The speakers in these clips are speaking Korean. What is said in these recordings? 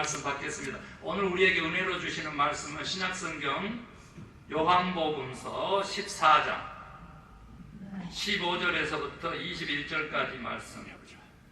말씀 받겠습니다. 오늘 우리에게 은혜로 주시는 말씀은 신약성경 요한복음서 14장 15절에서부터 21절까지 말씀이죠.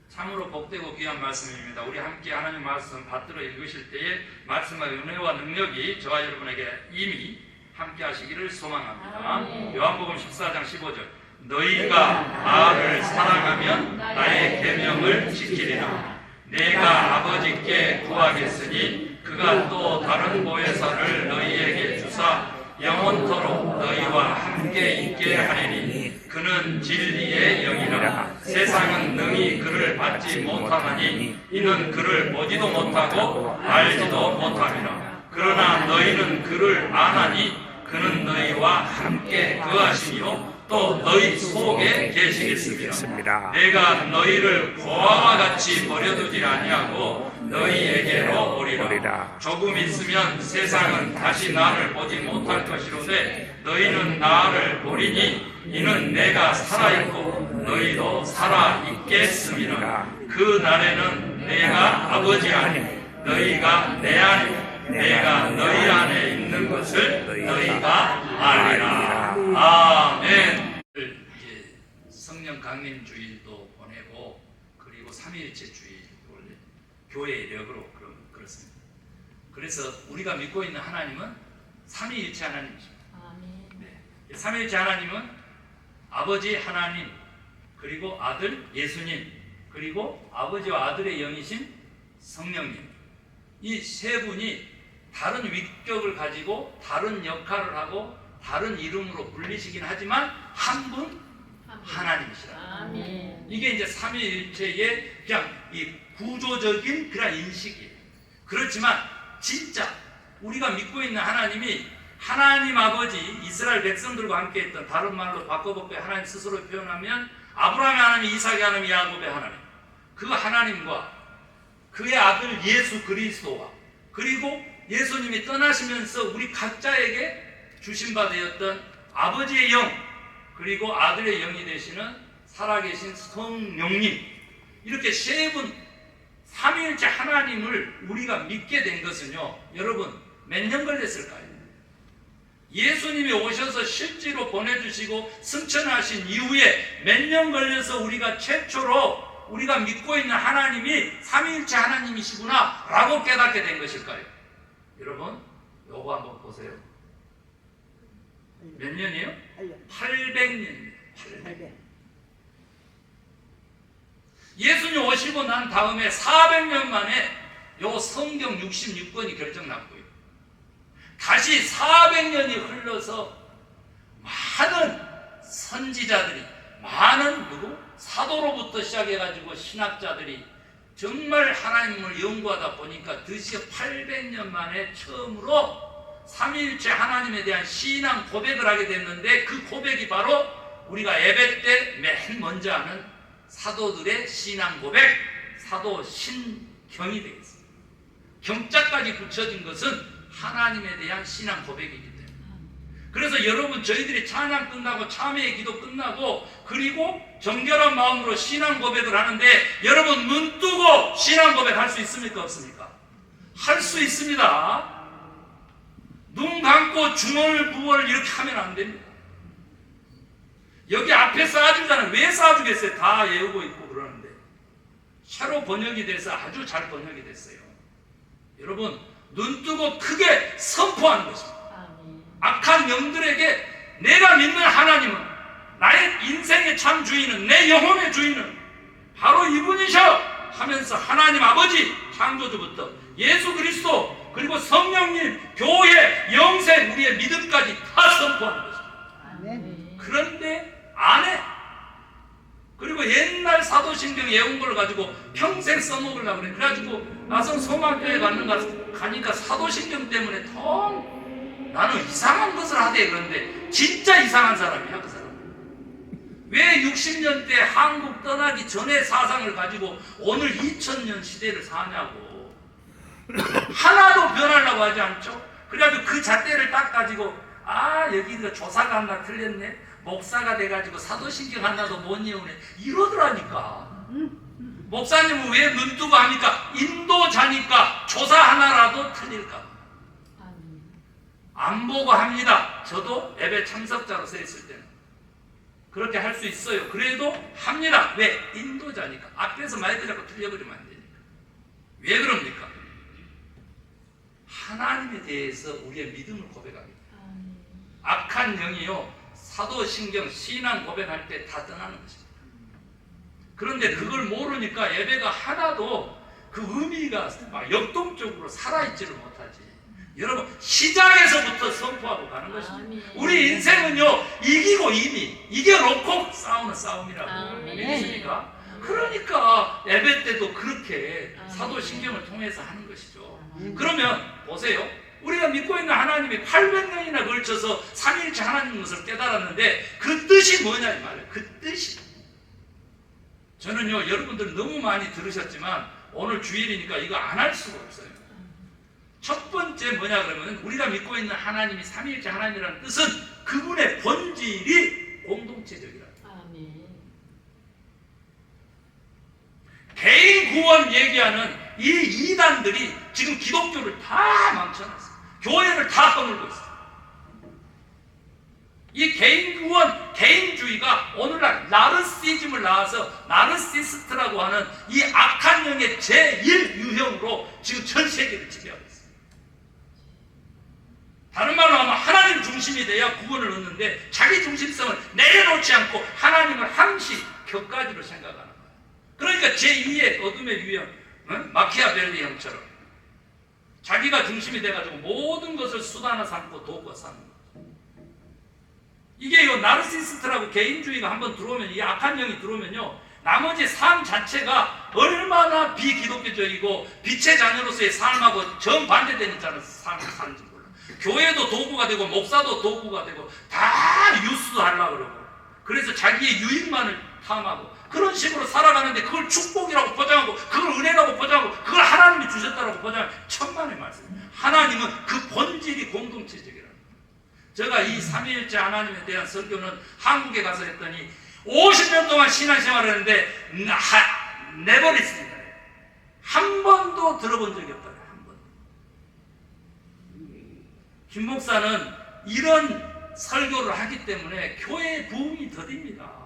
참으로 복되고 귀한 말씀입니다. 우리 함께 하나님 말씀 받들어 읽으실 때에 말씀의 은혜와 능력이 저와 여러분에게 이미 함께 하시기를 소망합니다. 요한복음 14장 15절 너희가 나를 사랑하면 나의 계명을 지키리라. 내가 아버지께 구하겠으니 그가 또 다른 보혜사를 너희에게 주사 영원토록 너희와 함께 있게 하리니 그는 진리의 영이라. 세상은 능히 그를 받지 못하나니 이는 그를 보지도 못하고 알지도 못함이라. 그러나 너희는 그를 아나니 그는 너희와 함께 거하시며 또 너희 속에 계시겠습니다. 내가 너희를 고아와 같이 버려두지 아니하고 너희에게로 오리라. 조금 있으면 세상은 다시 나를 보지 못할 것이로되 너희는 나를 보리니 이는 내가 살아있고 너희도 살아있겠습니다. 그 날에는 내가 아버지 안에 너희가 내 안에 내가 너희 안에 있는 것을 너희가 알리라. 아멘. 이제 성령 강림 주일도 보내고 그리고 삼위일체 주일 원래 교회의 력으로 그렇습니다. 그래서 우리가 믿고 있는 하나님은 삼위일체 하나님이십니다. 네. 삼위일체 하나님은 아버지 하나님 그리고 아들 예수님 그리고 아버지와 아들의 영이신 성령님 이 세 분이 다른 위격을 가지고 다른 역할을 하고 다른 이름으로 불리시긴 하지만 한 분 하나님이시라. 이게 이제 삼위일체의 그냥 이 구조적인 그런 인식이에요. 그렇지만 진짜 우리가 믿고 있는 하나님이 하나님 아버지 이스라엘 백성들과 함께 했던 다른 말로 바꿔볼게 하나님 스스로 표현하면 아브라함의 하나님, 이삭의 하나님, 야곱의 하나님 그 하나님과 그의 아들 예수 그리스도와 그리고 예수님이 떠나시면서 우리 각자에게 주신 바 되었던 아버지의 영 그리고 아들의 영이 되시는 살아계신 성령님 이렇게 세 분 삼위일체 하나님을 우리가 믿게 된 것은요 여러분 몇 년 걸렸을까요? 예수님이 오셔서 실제로 보내주시고 승천하신 이후에 몇 년 걸려서 우리가 최초로 우리가 믿고 있는 하나님이 삼위일체 하나님이시구나 라고 깨닫게 된 것일까요? 여러분 요거 한번 보세요. 몇 년이에요? 800년입니다. 800년. 예수님 오시고 난 다음에 400년 만에 요 성경 66권이 결정났고요. 다시 400년이 흘러서 많은 선지자들이 많은 사도로부터 시작해가지고 신학자들이 정말 하나님을 연구하다 보니까 드디어 800년 만에 처음으로 삼위일체 하나님에 대한 신앙 고백을 하게 됐는데 그 고백이 바로 우리가 예배 때 맨 먼저 하는 사도들의 신앙 고백 사도신경이 되겠습니다. 경자까지 붙여진 것은 하나님에 대한 신앙 고백이기 때문에 그래서 여러분 저희들이 찬양 끝나고 참회의 기도 끝나고 그리고 정결한 마음으로 신앙 고백을 하는데 여러분 눈 뜨고 신앙 고백 할 수 있습니까? 없습니까? 할 수 있습니다. 눈 감고 중얼부얼 이렇게 하면 안 됩니다. 여기 앞에 쌓아주잖아요. 왜 쌓아주겠어요? 다 외우고 있고 그러는데 새로 번역이 돼서 아주 잘 번역이 됐어요. 여러분 눈 뜨고 크게 선포하는 것입니다. 악한 영들에게 내가 믿는 하나님은 나의 인생의 참 주인은 내 영혼의 주인은 바로 이분이셔 하면서 하나님 아버지 창조주부터 예수 그리스도 그리고 성령님 교회 영생 우리의 믿음까지 다 선포하는 것입니다. 그런데 안 해. 그리고 옛날 사도신경 외운 걸 가지고 평생 써먹으려고 그래. 그래가지고 나선 소망교회 가니까 사도신경 때문에 더 나는 이상한 것을 하대. 그런데 진짜 이상한 사람이야 그 사람. 왜 60년 대 한국 떠나기 전에 사상을 가지고 오늘 2000년 시대를 사냐고. 하나도 변하려고 하지 않죠. 그래가지고 그 잣대를 딱 가지고 여기가 조사가 하나 틀렸네 목사가 돼가지고 사도신경 하나도 못 외우네 이러더라니까. 목사님은 왜 눈 뜨고 합니까? 인도자니까 조사 하나라도 틀릴까 봐. 안 보고 합니다. 저도 예배 참석자로 서 있을 때는 그렇게 할 수 있어요. 그래도 합니다. 왜? 인도자니까. 앞에서 마이크 잡고 틀려버리면 안 되니까. 왜 그럽니까? 하나님에 대해서 우리의 믿음을 고백합니다. 악한 영이요, 사도신경 신앙 고백할 때 다 떠나는 것입니다. 그런데 그걸 모르니까 예배가 하나도 그 의미가 막 역동적으로 살아있지를 못하지. 여러분, 시작에서부터 선포하고 가는 것입니다. 우리 인생은요, 이기고 이미 이겨놓고 싸우는 싸움이라고 믿으십니까? 그러니까 예배 때도 그렇게 사도신경을 통해서 하는 것이죠. 그러면 보세요. 우리가 믿고 있는 하나님이 800년이나 걸쳐서 삼위일체 하나님 것을 깨달았는데 그 뜻이 뭐냐 이 말이에요. 그 뜻이. 저는요, 여러분들 너무 많이 들으셨지만 오늘 주일이니까 이거 안 할 수가 없어요. 첫 번째 뭐냐 그러면 우리가 믿고 있는 하나님이 삼위일체 하나님이라는 뜻은 그분의 본질이 공동체적이라. 개인 구원 얘기하는 이 이단들이 지금 기독교를 다 망쳐놨어요. 교회를 다 허물고 있어요. 이 개인 구원, 개인주의가 오늘날 나르시즘을 낳아서 나르시스트라고 하는 이 악한 영의 제1유형으로 지금 전 세계를 지배하고 있어요. 다른 말로 하면 하나님 중심이 돼야 구원을 얻는데 자기 중심성을 내려놓지 않고 하나님을 항시 격가지로 생각하는 거예요. 그러니까 제2의 어둠의 유형, 마키아벨리 형처럼 자기가 중심이 돼가지고 모든 것을 수단화 삼고 도구화 삼는 거예요. 이게 나르시스트라고 개인주의가 한번 들어오면, 이 악한 영이 들어오면요, 나머지 삶 자체가 얼마나 비기독교적이고 빛의 자녀로서의 삶하고 정반대되는 삶을 사는지 몰라. 교회도 도구가 되고 목사도 도구가 되고 다 유수도 하려고 그러고, 그래서 자기의 유익만을 탐하고 그런 식으로 살아가는데 그걸 축복이라고 포장하고 그걸 은혜라고 포장하고 그걸 하나님이 주셨다라고 포장하고 천만의 말씀. 하나님은 그 본질이 공동체적이라는 거예요. 제가 이 삼위일체 하나님에 대한 설교는 한국에 가서 했더니 50년 동안 신앙생활을 했는데 내버렸습니다. 한 번도 들어본 적이 없다. 한 번도. 김 목사는 이런 설교를 하기 때문에 교회의 부흥이 더딥니다.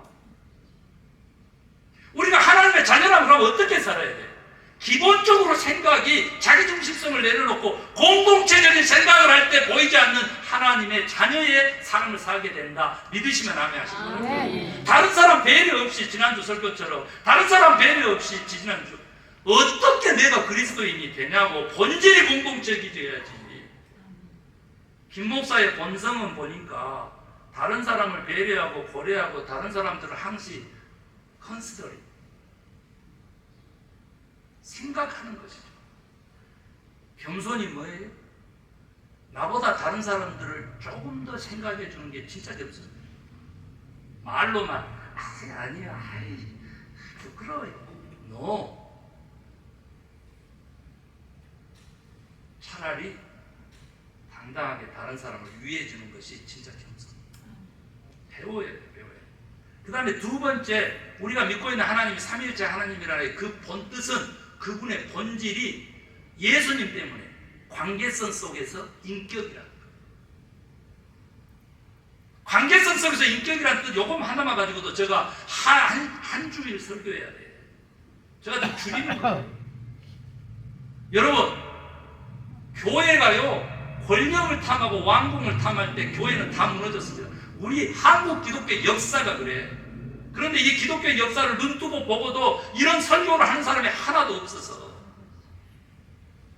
우리가 하나님의 자녀라고 하면 어떻게 살아야 돼요? 기본적으로 생각이 자기 중심성을 내려놓고 공동체적인 생각을 할 때 보이지 않는 하나님의 자녀의 삶을 살게 된다. 믿으시면 아멘 하시고요. 다른 사람 배려 없이, 지난주 설교처럼 다른 사람 배려 없이 지난주 어떻게 내가 그리스도인이 되냐고. 본질이 공동체적이어야지. 김 목사의 본성은 보니까 다른 사람을 배려하고 고려하고 다른 사람들을 항시 컨시더링, 생각하는 것이죠. 겸손이 뭐예요? 나보다 다른 사람들을 조금 더 생각해 주는 게 진짜 겸손이에요. 말로만 아니야, 부끄러워요. No. 차라리 당당하게 다른 사람을 위해 주는 것이 진짜 겸손. 배워야 돼요. 그 다음에 두 번째, 우리가 믿고 있는 하나님이 삼위일체 하나님이라는 그 본뜻은 그분의 본질이 예수님 때문에 관계성 속에서 인격이라는 거예요. 관계성 속에서 인격이라는 뜻, 요거 하나만 가지고도 제가 한 주일 설교해야 돼요. 제가 좀 줄이는 거예요. 여러분, 교회가요, 권력을 탐하고 왕궁을 탐할 때 교회는 다 무너졌습니다. 우리 한국 기독교 역사가 그래. 그런데 이 기독교의 역사를 눈뜨고 보고도 이런 설교를 하는 사람이 하나도 없어서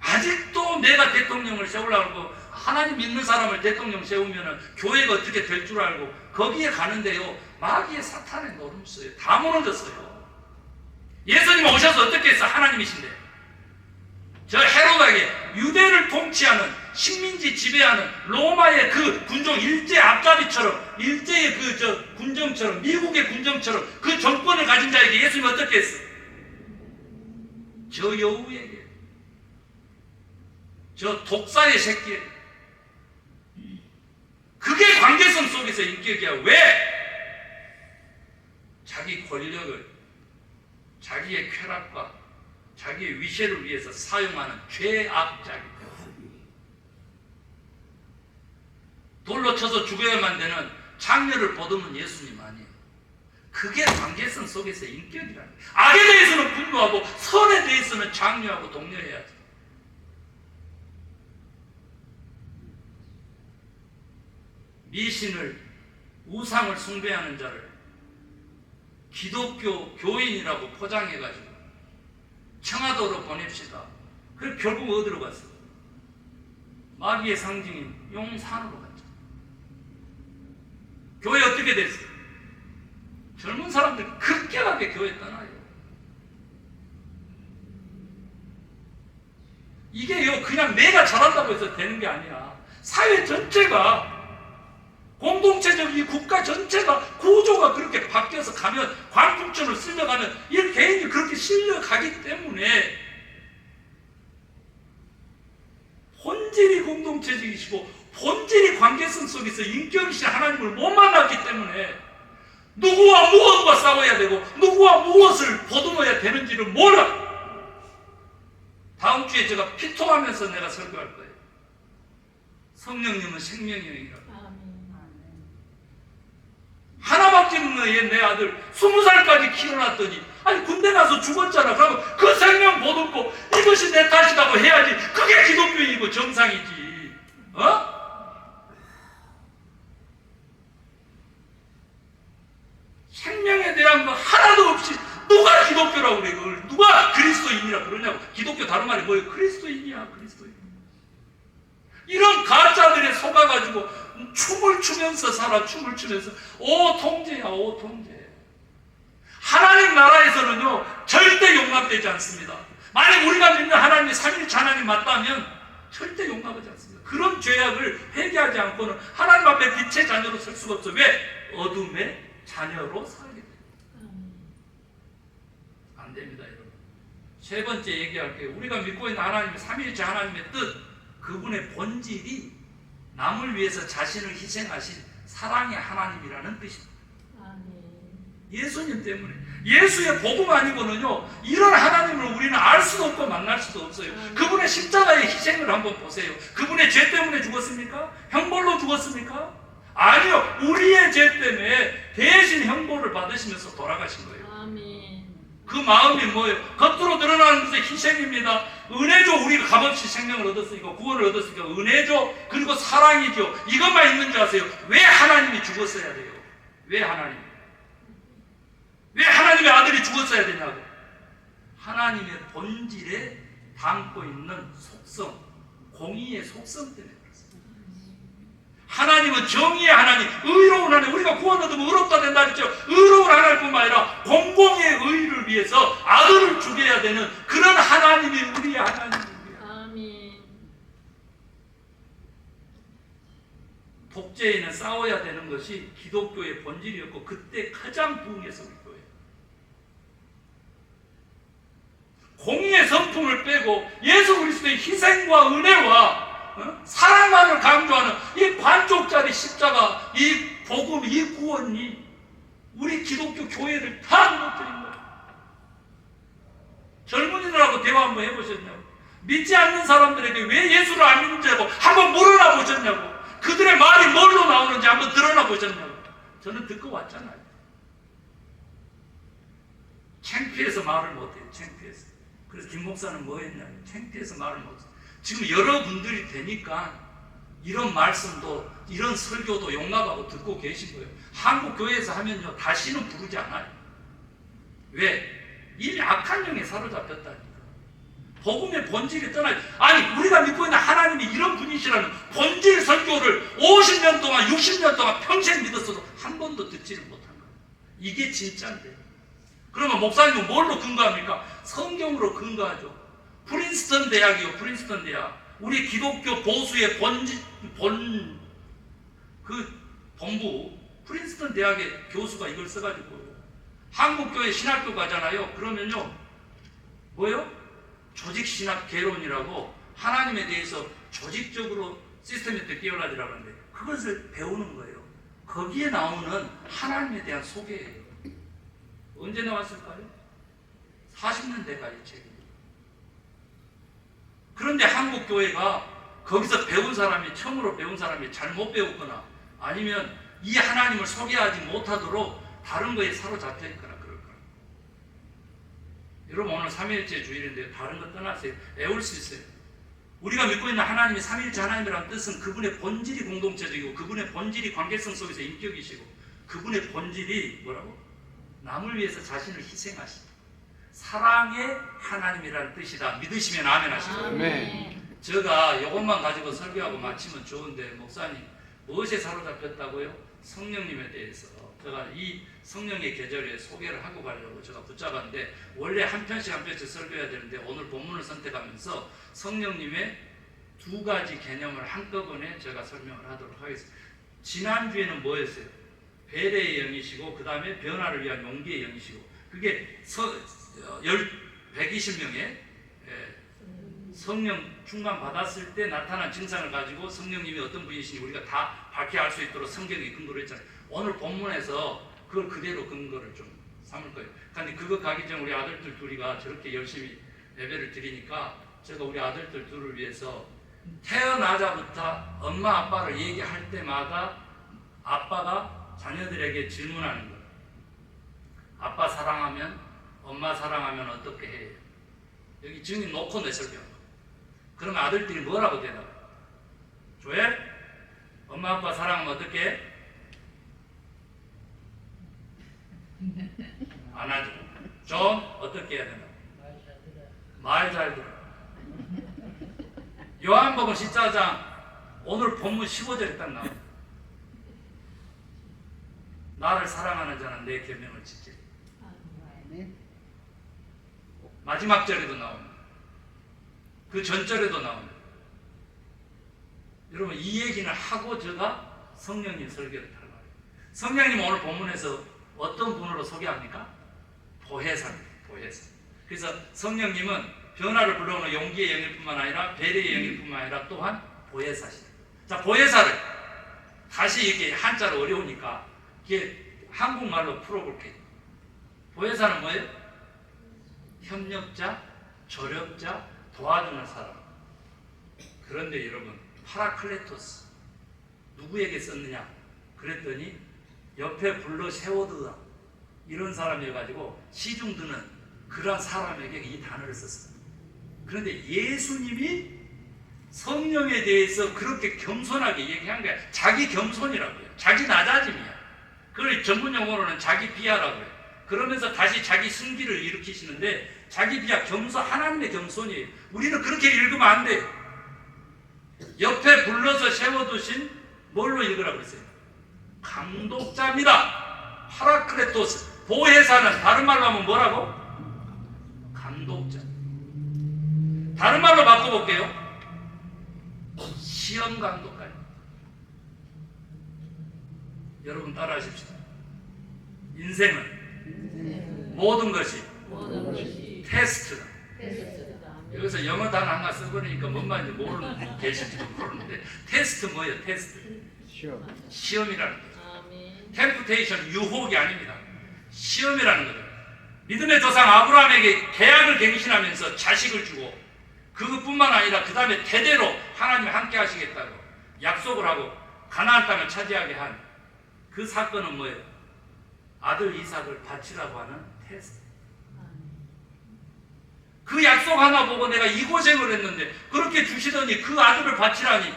아직도 내가 대통령을 세우려고 하고, 하나님 믿는 사람을 대통령 세우면 교회가 어떻게 될 줄 알고 거기에 가는데요, 마귀의 사탄의 노름수예요. 다 무너졌어요. 예수님 오셔서 어떻게 했어? 하나님이신데 저 헤로다게 유대를 통치하는, 식민지 지배하는 로마의 그 군종, 일제 앞잡이처럼, 일제의 그 군정처럼, 미국의 군정처럼 그 정권을 가진 자에게 예수님이 어떻게 했어? 저 여우에게, 저 독사의 새끼에게. 그게 관계성 속에서 인격이야. 왜? 자기 권력을 자기의 쾌락과 자기의 위세를 위해서 사용하는 죄악자이기 때문에 돌로 쳐서 죽여야만 되는 장녀를 보듬은 예수님 아니에요. 그게 관계성 속에서 인격이라는 거예요. 악에 대해서는 분노하고 선에 대해서는 장려하고 독려해야지. 미신을, 우상을 숭배하는 자를 기독교 교인이라고 포장해가지고 청와도로 보냅시다. 그래서 결국 어디로 갔어? 마귀의 상징인 용산으로 갔죠. 교회 어떻게 됐어요? 젊은 사람들 급격하게 교회 떠나요. 이게요, 그냥 내가 잘한다고 해서 되는 게 아니야. 사회 전체가, 공동체적 이 국가 전체가 구조가 그렇게 바뀌어서 가면, 광풍처럼 쓸려가면 이 개인이 그렇게 실려가기 때문에 본질이 공동체적이시고 본질이 관계성 속에서 인격이신 하나님을 못 만났기 때문에 누구와 무엇과 싸워야 되고 누구와 무엇을 보듬어야 되는지를 몰라. 다음 주에 제가 피토하면서 내가 설교할 거예요. 성령님은 생명의 영이라고. 하나밖에 없는 내 아들 20살까지 키워놨더니, 아니 군대 가서 죽었잖아. 그러면 그 생명 보듬고 이것이 내 탓이라고 해야지. 그게 기독교이고 정상이지. 생명에 대한 거 하나도 없이 누가 기독교라고 그래? 그걸 누가 그리스도인이라 그러냐고. 기독교 다른 말이 뭐예요? 그리스도인이야, 그리스도인. 이런 가짜들에 속아가지고 춤을 추면서 살아. 춤을 추면서 오 통제야, 오 통제. 하나님 나라에서는요 절대 용납되지 않습니다. 만약 우리가 믿는 하나님이 삼위일체 하나님 맞다면 절대 용납하지 않습니다. 그런 죄악을 회개하지 않고는 하나님 앞에 빛의 자녀로 설 수가 없어요. 왜? 어둠의 자녀로 살게 됩니다. 안 됩니다, 여러분. 세 번째 얘기할게요. 우리가 믿고 있는 하나님의 삼위일체 하나님의 뜻, 그분의 본질이 남을 위해서 자신을 희생하신 사랑의 하나님이라는 뜻입니다. 예수님 때문에. 예수의 복음 아니고는요 이런 하나님을 우리는 알 수도 없고 만날 수도 없어요. 그분의 십자가의 희생을 한번 보세요. 그분의 죄 때문에 죽었습니까? 형벌로 죽었습니까? 아니요. 우리의 죄 때문에 대신 형벌을 받으시면서 돌아가신 거예요. 그 마음이 뭐예요? 겉으로 드러나는 것은 희생입니다. 은혜죠. 우리가 값없이 생명을 얻었으니까, 구원을 얻었으니까 은혜죠. 그리고 사랑이죠. 이것만 있는 줄 아세요? 왜 하나님이 죽었어야 돼요? 왜 하나님? 왜 하나님의 아들이 죽었어야 되냐고. 하나님의 본질에 담고 있는 속성, 공의의 속성 때문에 그렇습니다. 하나님은 정의의 하나님, 의로운 하나님. 우리가 구원 얻으면 의롭다 된다 그랬죠. 의로운 하나님뿐만 아니라 공공의 의를 위해서 아들을 죽여야 되는 그런 하나님이 우리의 하나님입니다. 아멘. 독재에는 싸워야 되는 것이 기독교의 본질이었고, 그때 가장 부흥해서 우리 교회. 공의의 성품을 빼고 예수 그리스도의 희생과 은혜와 사랑만을 강조하는 이 반쪽짜리 십자가, 이 복음, 이 구원이 우리 기독교 교회를 다 무너뜨린 거예요. 젊은이들하고 대화 한번 해보셨냐고. 믿지 않는 사람들에게 왜 예수를 안 믿는지 한번 물어나 보셨냐고. 그들의 말이 뭘로 나오는지 한번 들어나 보셨냐고. 저는 듣고 왔잖아요. 창피해서 말을 못해요. 창피해서. 그래서 김 목사는 뭐 했냐고. 창피해서 말을 못해요. 지금 여러분들이 되니까 이런 말씀도 이런 설교도 용납하고 듣고 계신 거예요. 한국 교회에서 하면요 다시는 부르지 않아요. 왜? 이미 악한 영에 사로잡혔다니까. 복음의 본질이 떠나요. 아니 우리가 믿고 있는 하나님이 이런 분이시라는 본질 설교를 50년 동안 60년 동안 평생 믿었어도 한 번도 듣지를 못한 거예요. 이게 진짜인데. 그러면 목사님은 뭘로 근거합니까? 성경으로 근거하죠. 프린스턴 대학이요, 프린스턴 대학. 우리 기독교 보수의 본부, 프린스턴 대학의 교수가 이걸 써가지고, 한국교회 신학교 가잖아요. 그러면요, 뭐요? 조직신학 개론이라고 하나님에 대해서 조직적으로 시스템에 깨어나지라고 하는데, 그것을 배우는 거예요. 거기에 나오는 하나님에 대한 소개예요. 언제 나왔을까요? 40년대까지 책임져요. 그런데 한국 교회가 거기서 배운 사람이, 처음으로 배운 사람이 잘못 배웠거나 아니면 이 하나님을 소개하지 못하도록 다른 거에 사로잡혀 있거나 그럴 거예요. 여러분, 오늘 3일째 주일인데 다른 거 떠나세요. 애울 수 있어요. 우리가 믿고 있는 하나님이 삼위일체 하나님이라는 뜻은 그분의 본질이 공동체적이고 그분의 본질이 관계성 속에서 인격이시고 그분의 본질이 뭐라고? 남을 위해서 자신을 희생하시고 사랑의 하나님이라는 뜻이다. 믿으시면 아멘 하시고. 아멘. 제가 이것만 가지고 설교하고 마치면 좋은데, 목사님 무엇에 사로잡혔다고요? 성령님에 대해서 제가 이 성령의 계절에 소개를 하고 가려고 제가 붙잡았는데, 원래 한 편씩 한 편씩 설교해야 되는데 오늘 본문을 선택하면서 성령님의 두 가지 개념을 한꺼번에 제가 설명을 하도록 하겠습니다. 지난주에는 뭐였어요? 배려의 영이시고 그 다음에 변화를 위한 용기의 영이시고, 그게 120명의 성령 충만 받았을 때 나타난 증상을 가지고 성령님이 어떤 분이신지 우리가 다 밝히 알 수 있도록 성경이 근거로 했잖아요. 오늘 본문에서 그걸 그대로 근거를 좀 삼을 거예요. 근데 그거 가기 전에 우리 아들들 둘이가 저렇게 열심히 예배를 드리니까 제가 우리 아들들 둘을 위해서 태어나자부터 엄마 아빠를 얘기할 때마다 아빠가 자녀들에게 질문하는 거예요. 아빠 사랑하면, 엄마 사랑하면 어떻게 해요? 여기 증인 놓고 내 설교한 거. 그러면 아들들이 뭐라고 대답해요? 조엘? 엄마 아빠 사랑하면 어떻게 해? 안 하죠. 존? 어떻게 해야 되나? 말 잘 들어. 요한복음 14장 오늘 본문 15절에 딱 나와요. 나를 사랑하는 자는 내 계명을 지키리. 마지막 절에도 나옵니다. 그 전절에도 나옵니다. 여러분, 이 얘기는 하고 제가 성령님 설교를 할 거예요. 성령님 오늘 본문에서 어떤 분으로 소개합니까? 보혜사입니다. 보혜사. 그래서 성령님은 변화를 불러오는 용기의 영일 뿐만 아니라 배려의 영일 뿐만 아니라 또한 보혜사시다. 자, 보혜사를 다시 이렇게 한자로 어려우니까 이게 한국말로 풀어볼게요. 보혜사는 뭐예요? 협력자, 조력자, 도와주는 사람. 그런데 여러분, 파라클레토스 누구에게 썼느냐? 그랬더니 옆에 불러 세워두다 이런 사람이어가지고 시중 드는 그런 사람에게 이 단어를 썼어요. 그런데 예수님이 성령에 대해서 그렇게 겸손하게 얘기한 거야. 자기 겸손이라고 해요. 자기 낮아짐이야. 그걸 전문 용어로는 자기 비하라고 해요. 그러면서 다시 자기 승기를 일으키시는데 자기 비하, 겸손, 하나님의 겸손이에요. 우리는 그렇게 읽으면 안 돼요. 옆에 불러서 세워두신 뭘로 읽으라고 했어요? 감독자입니다. 파라클레토스. 보혜사는 다른 말로 하면 뭐라고? 감독자. 다른 말로 바꿔볼게요. 시험 감독까지. 여러분 따라하십시오. 인생은 모든 것이 테스트다. 여기서 영어 단어 하나 써버리니까 뭔 말인지 모르는 계실지도 모르는데, 테스트 뭐예요? 테스트. 시험이라는 거죠. 템프테이션, 유혹이 아닙니다. 시험이라는 거죠. 믿음의 조상 아브라함에게 계약을 갱신하면서 자식을 주고 그것뿐만 아니라 그 다음에 대대로 하나님이 함께 하시겠다고 약속을 하고 가나안 땅을 차지하게 한 그 사건은 뭐예요? 아들 이삭을 바치라고 하는 테스트. 그 약속 하나 보고 내가 이 고생을 했는데 그렇게 주시더니 그 아들을 바치라니.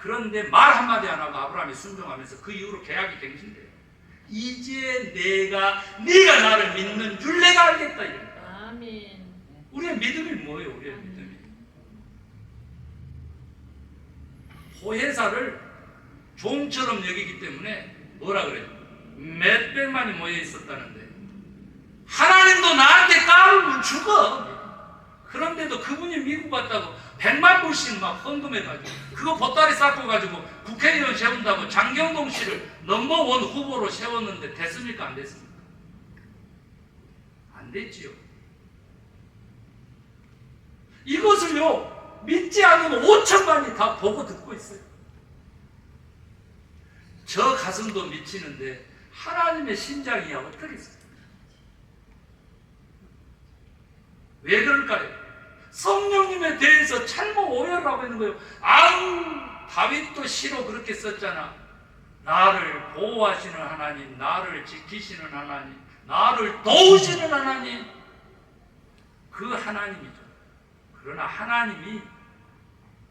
그런데 말 한마디 안 하고 아브라함이 순종하면서 그 이후로 계약이 갱신돼요. 이제 네가 나를 믿는 줄 내가 알겠다 이럽니다. 아멘. 우리의 믿음이 뭐예요? 우리의 믿음이 보혜사를 종처럼 여기기 때문에 뭐라 그래요? 몇 백만이 모여 있었다는데 하나님도 나한테 까불면 죽어. 그런데도 그분이 미국 갔다고 100만 불씩 막 헌금해가지고 그거 보따리 쌓고 가지고 국회의원 세운다고 장경동 씨를 넘버원 후보로 세웠는데 됐습니까? 안 됐습니까? 안 됐지요. 이것을요 믿지 않는 5천만이 다 보고 듣고 있어요. 저 가슴도 미치는데 하나님의 심장이야 어떻게 있어요? 왜 그럴까요? 성령님에 대해서 잘못 오해를 하고 있는 거예요. 아우, 다윗도 시로 그렇게 썼잖아. 나를 보호하시는 하나님, 나를 지키시는 하나님, 나를 도우시는 하나님, 그 하나님이죠. 그러나 하나님이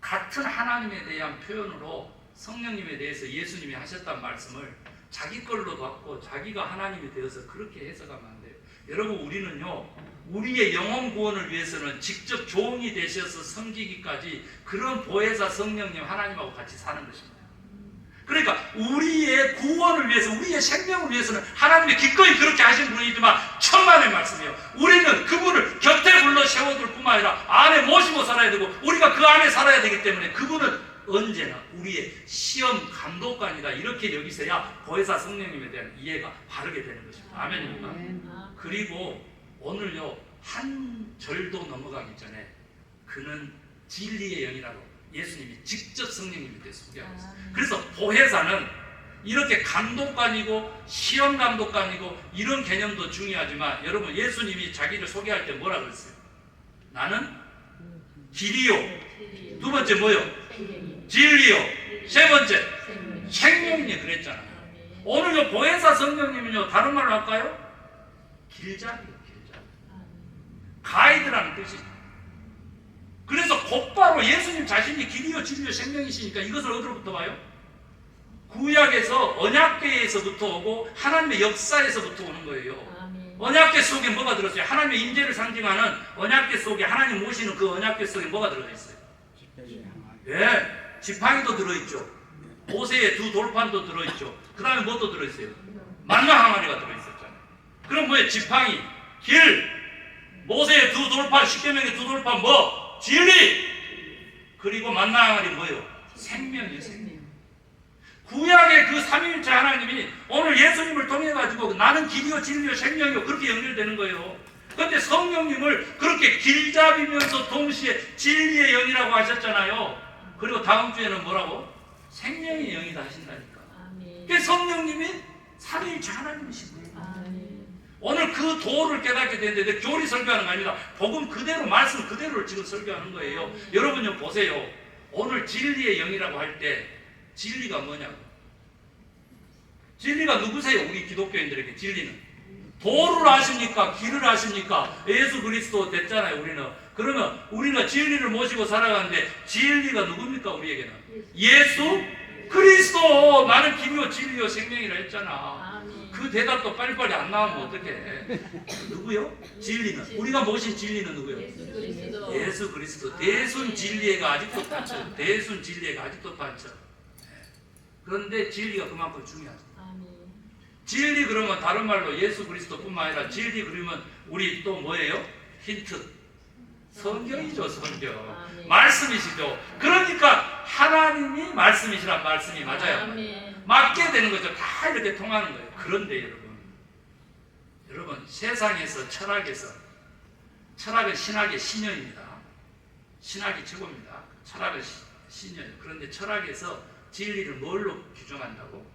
같은 하나님에 대한 표현으로 성령님에 대해서 예수님이 하셨단 말씀을 자기 걸로 갖고 자기가 하나님이 되어서 그렇게 해석하면 안 돼요. 여러분, 우리는요, 우리의 영혼 구원을 위해서는 직접 종이 되셔서 섬기기까지 그런 보혜사 성령님 하나님하고 같이 사는 것입니다. 그러니까 우리의 구원을 위해서, 우리의 생명을 위해서는 하나님이 기꺼이 그렇게 하신 분이지만 천만의 말씀이에요. 우리는 그분을 곁에 불러 세워둘 뿐만 아니라 안에 모시고 살아야 되고 우리가 그 안에 살아야 되기 때문에 그분은 언제나 우리의 시험 감독관이다, 이렇게 여기서야 보혜사 성령님에 대한 이해가 바르게 되는 것입니다. 아멘입니까? 그리고 오늘요, 한 절도 넘어가기 전에 그는 진리의 영이라고 예수님이 직접 성령님에 대해 소개하고 있어요. 그래서 보혜사는 이렇게 감독관이고 시험 감독관이고 이런 개념도 중요하지만, 여러분, 예수님이 자기를 소개할 때 뭐라 그랬어요? 나는 길이요, 두 번째 뭐요? 진리요, 세 번째 생명이요, 그랬잖아요. 오늘요, 보혜사 성령님은요, 다른 말로 할까요? 길잡이요, 길잡이. 가이드라는 뜻이죠. 그래서 곧바로 예수님 자신이 길이요, 진리요, 생명이시니까 이것을 어디로부터 와요? 구약에서 언약궤에서부터 오고 하나님의 역사에서부터 오는 거예요. 언약궤 속에 뭐가 들었어요? 하나님의 임재를 상징하는 언약궤 속에 하나님 모시는 그 언약궤 속에 뭐가 들어가 있어요? 예, 지팡이도 들어있죠. 모세의 두 돌판도 들어있죠. 그 다음에 뭣도 들어있어요? 만나 항아리가 들어있었잖아요. 그럼 뭐예요? 지팡이, 길, 모세의 두 돌판, 십계명의 두 돌판, 뭐? 진리! 그리고 만나 항아리 뭐예요? 생명이에요, 생명. 구약의 그 삼위일체 하나님이 오늘 예수님을 통해 가지고 나는 길이요, 진리요, 생명이요, 그렇게 연결되는 거예요. 그런데 성령님을 그렇게 길잡이면서 동시에 진리의 영이라고 하셨잖아요. 그리고 다음 주에는 뭐라고? 생명의 영이다 하신다니까. 그 성령님이 삼위일체 하나님이신 거예요. 오늘 그 도를 깨닫게 되는데 교리 설교하는 거 아닙니다. 복음 그대로, 말씀 그대로를 지금 설교하는 거예요. 여러분요, 보세요. 오늘 진리의 영이라고 할 때 진리가 뭐냐고. 진리가 누구세요? 우리 기독교인들에게 진리는 도를 아십니까? 길을 아십니까? 예수 그리스도 됐잖아요, 우리는. 그러면 우리가 진리를 모시고 살아가는데 진리가 누굽니까, 우리에게는? 예수 그리스도. 나는 길이요, 진리요, 생명이라 했잖아. 그 대답도 빨리빨리 안 나오면 어떡해. 누구요? 진리는. 우리가 모신 진리는 누구요? 예수 그리스도. 대순 진리애가 아직도 판쳐. 대순 진리애가 아직도 판쳐. 그런데 진리가 그만큼 중요하죠. 진리 그러면 다른 말로 예수 그리스도뿐만 아니라 진리 그러면 우리 또 뭐예요? 힌트. 성경이죠, 성경. 말씀이시죠. 그러니까 하나님이 말씀이시란 말씀이 맞아요. 맞게 되는 거죠. 다 이렇게 통하는 거예요. 그런데 여러분 세상에서 철학은 신학의 신여입니다. 신학이 최고입니다. 철학은 신여예요. 그런데 철학에서 진리를 뭘로 규정한다고?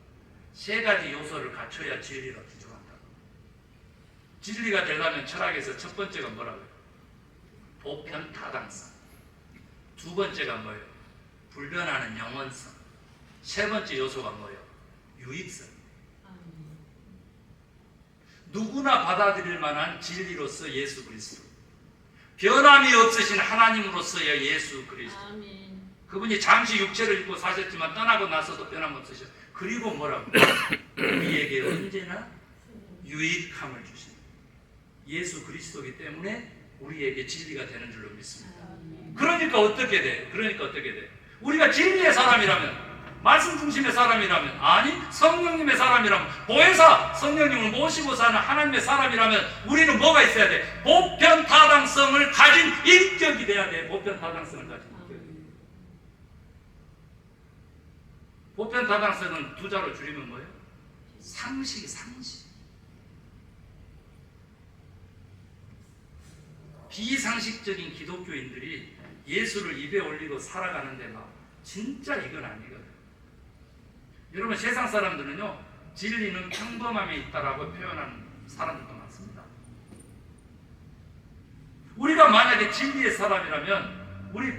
세 가지 요소를 갖춰야 진리로 규정한다고. 진리가 되려면 철학에서 첫 번째가 뭐라고요? 보편타당성. 두 번째가 뭐예요? 불변하는 영원성. 세 번째 요소가 뭐예요? 유익성. 누구나 받아들일 만한 진리로서 예수 그리스도. 변함이 없으신 하나님으로서의 예수 그리스도. 그분이 잠시 육체를 입고 사셨지만 떠나고 나서도 변함없으셔. 그리고 뭐라고? 우리에게 언제나 유익함을 주신 예수 그리스도이기 때문에 우리에게 진리가 되는 줄로 믿습니다. 그러니까 어떻게 돼? 우리가 진리의 사람이라면, 말씀 중심의 사람이라면, 아니 성령님의 사람이라면, 보혜사 성령님을 모시고 사는 하나님의 사람이라면 우리는 뭐가 있어야 돼? 보편타당성을 가진 인격이 돼야 돼. 보편타당성을 가진 인격이. 보편타당성은 두 자로 줄이면 뭐예요? 상식. 비상식적인 기독교인들이 예수를 입에 올리고 살아가는데 막 진짜 이건 아니거든요. 여러분 세상 사람들은요, 진리는 평범함에 있다라고 표현하는 사람들도 많습니다. 우리가 만약에 진리의 사람이라면 우리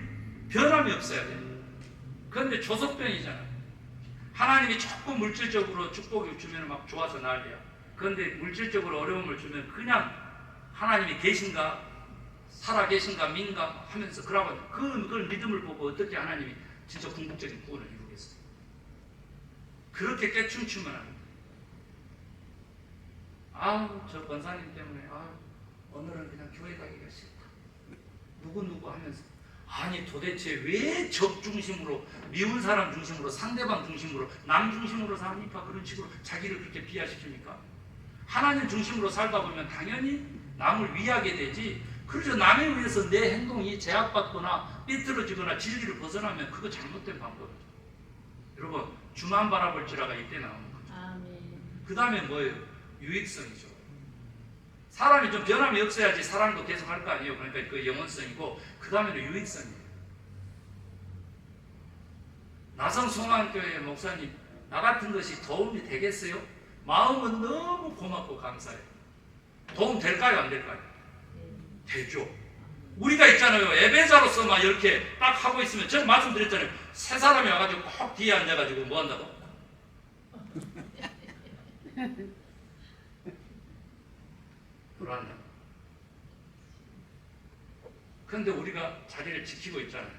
변함이 없어야 돼요. 그런데 조석병이잖아요. 하나님이 조금 물질적으로 축복을 주면 막 좋아서 난리야. 그런데 물질적으로 어려움을 주면 그냥 하나님이 계신가, 살아 계신가, 민가 하면서 그러고 그걸 믿음을 보고 어떻게 하나님이 진짜 궁극적인 구원을 이루겠어요. 그렇게 깨춤추면 안 돼. 아우, 저 권사님 때문에 오늘은 그냥 교회 가기가 싫다. 누구 하면서 아니 도대체 왜 적 중심으로, 미운 사람 중심으로, 상대방 중심으로, 남 중심으로 삽니까? 그런 식으로 자기를 그렇게 비하시킵니까? 하나님 중심으로 살다 보면 당연히 남을 위하게 되지. 그래서 남에 의해서 내 행동이 제약받거나 삐뚤어지거나 진리를 벗어나면 그거 잘못된 방법이죠. 여러분, 주만 바라볼지라가 이때 나오는 거죠. 그 다음에 뭐예요? 유익성이죠. 사람이 좀 변함이 없어야지 사랑도 계속 할 거 아니에요. 그러니까 그 영원성이고, 그 다음에는 유익성이에요. 나성 송환교회 목사님, 나 같은 것이 도움이 되겠어요? 마음은 너무 고맙고 감사해요. 도움 될까요? 안 될까요? 되죠. 우리가 있잖아요. 예배자로서 막 이렇게 딱 하고 있으면, 제가 말씀드렸잖아요. 세 사람이 와가지고 꼭 뒤에 앉아가지고 뭐 한다고? 불안해. 그런데 우리가 자리를 지키고 있잖아요.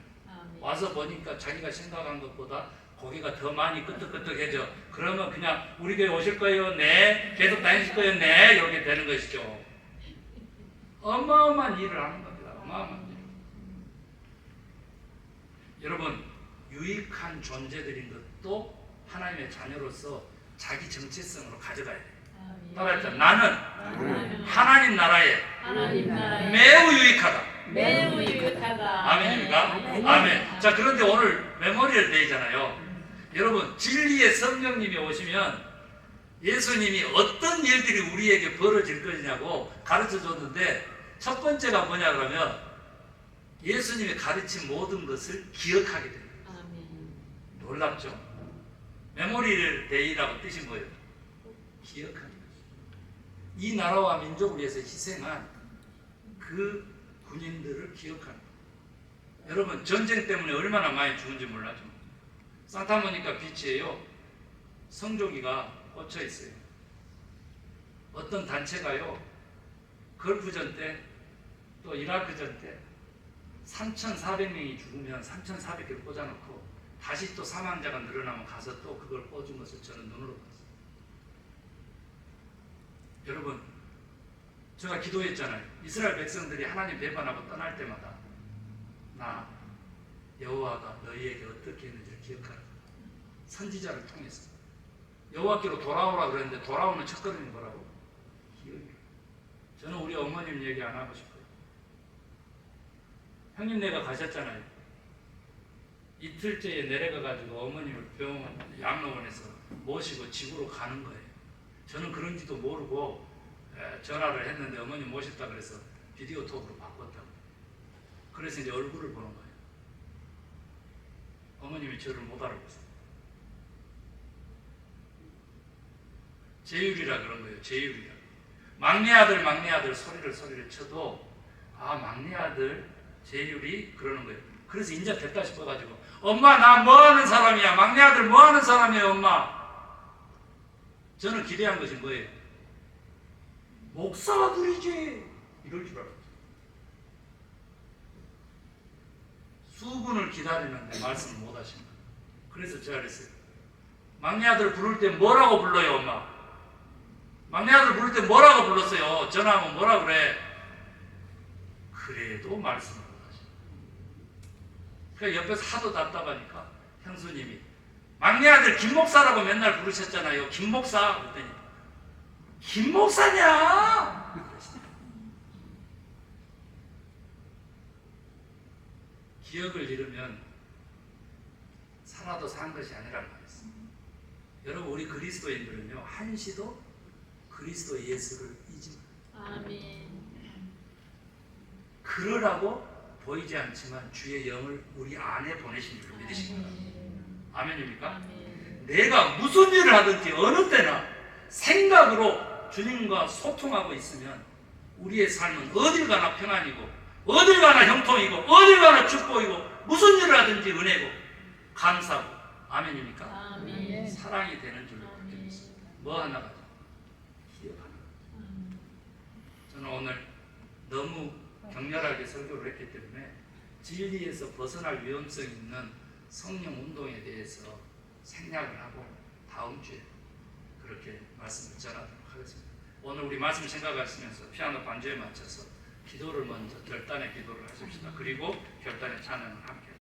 와서 보니까 자기가 생각한 것보다 고기가 더 많이 끄덕끄덕해져. 그러면 그냥 우리 교회 오실 거예요? 네. 계속 다니실 거예요? 네. 이렇게 되는 것이죠. 어마어마한 일을 하는 겁니다. 어마어마한 일. 여러분, 유익한 존재들인 것도 하나님의 자녀로서 자기 정체성으로 가져가야 돼요. 따라했죠. 나는 하나님 나라에 매우 유익하다. 매우 유익하다. 아멘입니까? 아멘. 자, 그런데 오늘 메모리얼 데이잖아요. 여러분, 진리의 성령님이 오시면 예수님이 어떤 일들이 우리에게 벌어질 것이냐고 가르쳐 줬는데, 첫 번째가 뭐냐 그러면 예수님이 가르친 모든 것을 기억하게 됩니다. 놀랍죠? 메모리얼 데이라고 뜻이 뭐예요? 기억하는 거죠. 이 나라와 민족을 위해서 희생한 그 군인들을 기억하는 거예요. 여러분, 전쟁 때문에 얼마나 많이 죽은지 몰라죠. 산타모니카 비치에요, 성조기가 꽂혀 있어요. 어떤 단체가요, 걸프전 때, 또 이라크전 때 3,400명이 죽으면 3,400개를 꽂아놓고 다시 또 사망자가 늘어나면 가서 또 그걸 꽂은 것을 저는 눈으로 봤어요. 여러분, 제가 기도했잖아요. 이스라엘 백성들이 하나님 배반하고 떠날 때마다 나 여호와가 너희에게 어떻게 했는지를 기억하라. 선지자를 통해서 여호와께로 돌아오라 그랬는데 돌아오는 첫걸음이 뭐라고? 기억이라. 저는 우리 어머님 얘기 안 하고 싶어요. 형님네가 가셨잖아요. 이틀째에 내려가가지고 어머님을 병원 양로원에서 모시고 집으로 가는 거예요. 저는 그런지도 모르고 전화를 했는데 어머님 모셨다 그래서 비디오 톡으로 바꿨다고. 그래서 이제 얼굴을 보는 거예요. 어머님이 저를 못 알아보세요. 제율이라 그런 거예요. 제율이라. 막내 아들 소리를 쳐도 막내 아들 제율이 그러는 거예요. 그래서 이제 됐다 싶어가지고 엄마 나 뭐하는 사람이야? 막내 아들 뭐하는 사람이에요 엄마? 저는 기대한 것이 뭐예요? 목사들이지 이럴 줄 알았어요. 수분을 기다리는데 말씀을 못 하신 거예요. 그래서 제가 그랬어요. 막내 아들 부를 때 뭐라고 불러요 엄마? 막내 아들 부를 때 뭐라고 불렀어요? 전화하면 뭐라 그래? 그래도 말씀을 못 하시는 거예요. 그러니까 옆에서 하도 답답하니까 형수님이 막내 아들 김 목사라고 맨날 부르셨잖아요. 김 목사 그랬더니 김 목사냐? 기억을 잃으면 살아도 산 것이 아니라는 말이었어요. 여러분, 우리 그리스도인들은요, 한시도 그리스도 예수를 잊지 마세요. 아멘. 그러라고 보이지 않지만 주의 영을 우리 안에 보내신 줄 믿으십니까? 아멘입니까? 아멘. 내가 무슨 일을 하든지 어느 때나 생각으로 주님과 소통하고 있으면 우리의 삶은 어딜 가나 평안이고 어딜 가나 형통이고 어딜 가나 축복이고 무슨 일을 하든지 은혜고 감사고 아멘입니까? 아멘. 사랑이 되는 줄로 그렇게 믿습니다. 뭐 하나가 기억 하나. 저는 오늘 너무 격렬하게 설교를 했기 때문에 진리에서 벗어날 위험성이 있는 성령 운동에 대해서 생략을 하고 다음 주에 그렇게 말씀을 전하도록 하겠습니다. 오늘 우리 말씀 생각하시면서 피아노 반주에 맞춰서 기도를 먼저 결단의 기도를 하십시다. 그리고 결단의 찬양을 함께